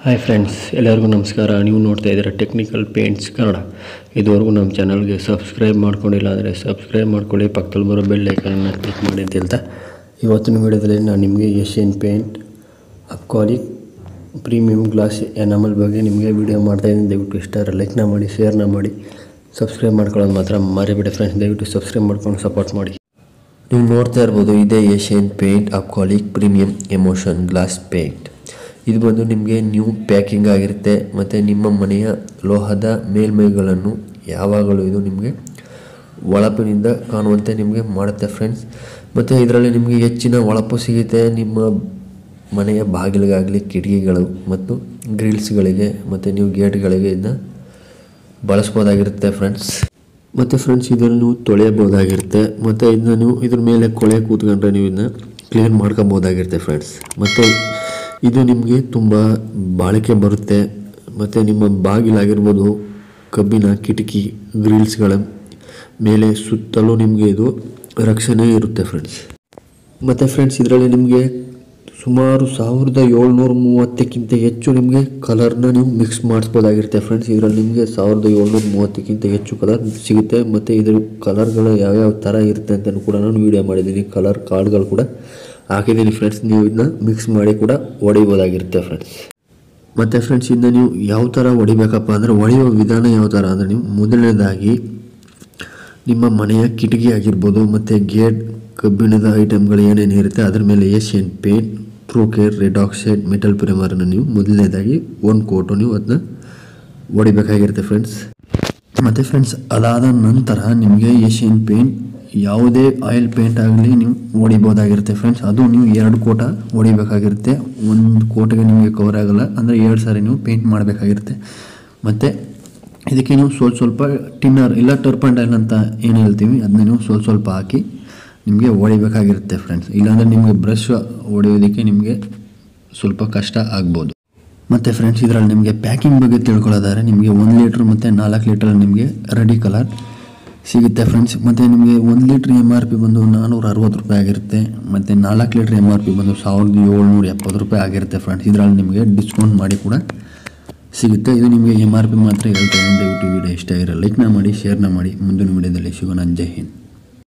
Hi friends, ಎಲ್ಲರಿಗೂ ನಮಸ್ಕಾರ. ನೀವು ನೋಡ್ತಾ ಇದ್ದೀರಾ ಟೆಕ್ನಿಕಲ್ ಪೇಂಟ್ಸ್ ಕನ್ನಡ. ಇದುವರೆಗೂ ನಮ್ಮ ಚಾನಲ್ಗೆ ಸಬ್ಸ್ಕ್ರೈಬ್ ಮಾಡ್ಕೊಂಡಿಲ್ಲ ಅಂದರೆ ಸಬ್ಸ್ಕ್ರೈಬ್ ಮಾಡ್ಕೊಳ್ಳಿ, ಪಕ್ಕದಲ್ಲಿ ಬರೋ ಬೆಲ್ ಐಕನನ್ನು ಕ್ಲಿಕ್ ಮಾಡಿ ಅಂತ ಹೇಳ್ತಾ ಇವತ್ತಿನ ವಿಡಿಯೋದಲ್ಲಿ ನಾನು ನಿಮಗೆ Asian paint acrylic premium gloss enamel ಬಗ್ಗೆ ನಿಮಗೆ ವಿಡಿಯೋ ಮಾಡ್ತಾಯಿದ್ದೀನಿ. ದಯವಿಟ್ಟು ಇಷ್ಟ ಲೈಕ್ನ ಮಾಡಿ, ಶೇರ್ನ ಮಾಡಿ, ಸಬ್ಸ್ಕ್ರೈಬ್ ಮಾಡ್ಕೊಳ್ಳೋದು ಮಾತ್ರ ಮರಿಬೇಡಿ ಫ್ರೆಂಡ್ಸ್. ದಯವಿಟ್ಟು ಸಬ್ಸ್ಕ್ರೈಬ್ ಮಾಡ್ಕೊಂಡು ಸಪೋರ್ಟ್ ಮಾಡಿ. ನೀವು ನೋಡ್ತಾ ಇರ್ಬೋದು, ಇದೇ Asian paint acrylic premium emulsion gloss paint. ಇದು ಬಂದು ನಿಮಗೆ ನ್ಯೂ ಪ್ಯಾಕಿಂಗ್ ಆಗಿರುತ್ತೆ ಮತ್ತು ನಿಮ್ಮ ಮನೆಯ ಲೋಹದ ಮೇಲ್ಮೈಗಳನ್ನು ಯಾವಾಗಲೂ ಇದು ನಿಮಗೆ ಹೊಳಪಿನಿಂದ ಕಾಣುವಂತೆ ನಿಮಗೆ ಮಾಡುತ್ತೆ ಫ್ರೆಂಡ್ಸ್. ಮತ್ತು ಇದರಲ್ಲಿ ನಿಮಗೆ ಹೆಚ್ಚಿನ ಹೊಳಪು ಸಿಗುತ್ತೆ. ನಿಮ್ಮ ಮನೆಯ ಬಾಗಿಲಿಗಾಗಲಿ, ಕಿಟಕಿಗಳು ಮತ್ತು ಗ್ರಿಲ್ಸ್ಗಳಿಗೆ ಮತ್ತು ನೀವು ಗೇಟ್ಗಳಿಗೆ ಇದನ್ನ ಬಳಸ್ಬೋದಾಗಿರುತ್ತೆ ಫ್ರೆಂಡ್ಸ್. ಮತ್ತು ಫ್ರೆಂಡ್ಸ್, ಇದನ್ನು ನೀವು ತೊಳೆಯಬಹುದಾಗಿರುತ್ತೆ ಮತ್ತು ಇದನ್ನ ನೀವು ಇದ್ರ ಮೇಲೆ ಕೊಳೆ ಕೂತ್ಕೊಂಡ್ರೆ ನೀವು ಇದನ್ನ ಕ್ಲೀನ್ ಮಾಡ್ಕೊಬೋದಾಗಿರುತ್ತೆ ಫ್ರೆಂಡ್ಸ್. ಮತ್ತು ಇದು ನಿಮಗೆ ತುಂಬ ಬಾಳಿಕೆ ಬರುತ್ತೆ ಮತ್ತು ನಿಮ್ಮ ಬಾಗಿಲಾಗಿರ್ಬೋದು, ಕಬ್ಬಿನ ಕಿಟಕಿ, ಗ್ರಿಲ್ಸ್ಗಳ ಮೇಲೆ ಸುತ್ತಲೂ ನಿಮಗೆ ಇದು ರಕ್ಷಣೆ ಇರುತ್ತೆ ಫ್ರೆಂಡ್ಸ್. ಮತ್ತು ಫ್ರೆಂಡ್ಸ್, ಇದರಲ್ಲಿ ನಿಮಗೆ ಸುಮಾರು 1730ಕ್ಕಿಂತ ಹೆಚ್ಚು ನಿಮಗೆ ಕಲರ್ನ ನೀವು ಮಿಕ್ಸ್ ಮಾಡಿಸ್ಬೋದಾಗಿರುತ್ತೆ ಫ್ರೆಂಡ್ಸ್. ಇದರಲ್ಲಿ ನಿಮಗೆ 1730ಕ್ಕಿಂತ ಹೆಚ್ಚು ಕಲರ್ ಸಿಗುತ್ತೆ ಮತ್ತು ಇದರ ಕಲರ್ಗಳು ಯಾವ್ಯಾವ ಥರ ಇರುತ್ತೆ ಅಂತ ಕೂಡ ನಾನು ವೀಡಿಯೋ ಮಾಡಿದ್ದೀನಿ. ಕಲರ್ ಕಾರ್ಡ್ಗಳು ಕೂಡ ಹಾಕಿದ್ದೀನಿ ಫ್ರೆಂಡ್ಸ್. ನೀವು ಇದನ್ನ ಮಿಕ್ಸ್ ಮಾಡಿ ಕೂಡ ಹೊಡಿಬೋದಾಗಿರುತ್ತೆ ಫ್ರೆಂಡ್ಸ್. ಮತ್ತು ಫ್ರೆಂಡ್ಸ್, ಇದನ್ನ ನೀವು ಯಾವ ಥರ ಹೊಡಿಬೇಕಪ್ಪ ಅಂದರೆ, ಹೊಡೆಯುವ ವಿಧಾನ ಯಾವ ಥರ ಅಂದರೆ, ನೀವು ಮೊದಲನೇದಾಗಿ ನಿಮ್ಮ ಮನೆಯ ಕಿಟಕಿ ಆಗಿರ್ಬೋದು ಮತ್ತು ಗೇಟ್, ಕಬ್ಬಿಣದ ಐಟಮ್ಗಳು ಏನೇನು ಇರುತ್ತೆ ಅದರ ಮೇಲೆ Asian paint, true care, red oxide, metal ಪ್ರಿಮರನ್ನು ನೀವು ಮೊದಲನೇದಾಗಿ ಒಂದು ಕೋಟು ನೀವು ಅದನ್ನ ಹೊಡಿಬೇಕಾಗಿರುತ್ತೆ ಫ್ರೆಂಡ್ಸ್. ಮತ್ತು ಫ್ರೆಂಡ್ಸ್, ಅದಾದ ನಂತರ ನಿಮಗೆ ಏಷ್ಯನ್ ಪೇಂಟ್ ಯಾವುದೇ ಆಯಿಲ್ ಪೇಂಟ್ ಆಗಲಿ ನೀವು ಹೊಡಿಬೋದಾಗಿರುತ್ತೆ ಫ್ರೆಂಡ್ಸ್. ಅದು ನೀವು 2 ಕೋಟ ಹೊಡಿಬೇಕಾಗಿರುತ್ತೆ. ಒಂದು ಕೋಟಿಗೆ ನಿಮಗೆ ಕವರ್ ಆಗೋಲ್ಲ, ಅಂದರೆ 2 ಸಾರಿ ನೀವು ಪೇಂಟ್ ಮಾಡಬೇಕಾಗಿರುತ್ತೆ. ಮತ್ತು ಇದಕ್ಕೆ ನೀವು ಸ್ವಲ್ಪ ಟಿನ್ನರ್ ಇಲ್ಲ ಟರ್ಪಂಟ್ ಆಯಿಲ್ ಅಂತ ಏನು ಹೇಳ್ತೀವಿ ಅದನ್ನ ನೀವು ಸ್ವಲ್ಪ ಹಾಕಿ ನಿಮಗೆ ಹೊಡಿಬೇಕಾಗಿರುತ್ತೆ ಫ್ರೆಂಡ್ಸ್. ಇಲ್ಲಾಂದರೆ ನಿಮಗೆ ಬ್ರಷ್ ಹೊಡೆಯೋದಕ್ಕೆ ನಿಮಗೆ ಸ್ವಲ್ಪ ಕಷ್ಟ ಆಗ್ಬೋದು. ಮತ್ತು ಫ್ರೆಂಡ್ಸ್, ಇದರಲ್ಲಿ ನಿಮಗೆ ಪ್ಯಾಕಿಂಗ್ ಬಗ್ಗೆ ತಿಳ್ಕೊಳ್ಳೋದಾದರೆ ನಿಮಗೆ 1 ಲೀಟ್ರ್ ಮತ್ತು 4 ಲೀಟರ್ ನಿಮಗೆ ರೆಡಿ ಕಲರ್ ಸಿಗುತ್ತೆ ಫ್ರೆಂಡ್ಸ್. ಮತ್ತು ನಿಮಗೆ 1 ಲೀಟ್ರ್ MRP ಬಂದು 460 ರೂಪಾಯಿ ಆಗಿರುತ್ತೆ ಮತ್ತು 4 ಲೀಟ್ರ್ MRP ಬಂದು 1770 ರೂಪಾಯಿ ಆಗಿರುತ್ತೆ ಫ್ರೆಂಡ್ಸ್. ಇದರಲ್ಲಿ ನಿಮಗೆ ಡಿಸ್ಕೌಂಟ್ ಮಾಡಿ ಕೂಡ ಸಿಗುತ್ತೆ. ಇದು ನಿಮಗೆ MRP ಮಾತ್ರ ಹೇಳ್ತಾ ಇದ್ದೀನಿ. ದಯವಿಟ್ಟು ವಿಡಿಯೋ ಇಷ್ಟ ಆಗಿರೋ ಲೈಕ್ನ ಮಾಡಿ, ಶೇರ್ನ ಮಾಡಿ. ಮುಂದಿನ ವಿಡಿಯೋದಲ್ಲಿ ಸಿಗೋಣ. ಜೈ ಹಿಂದ್.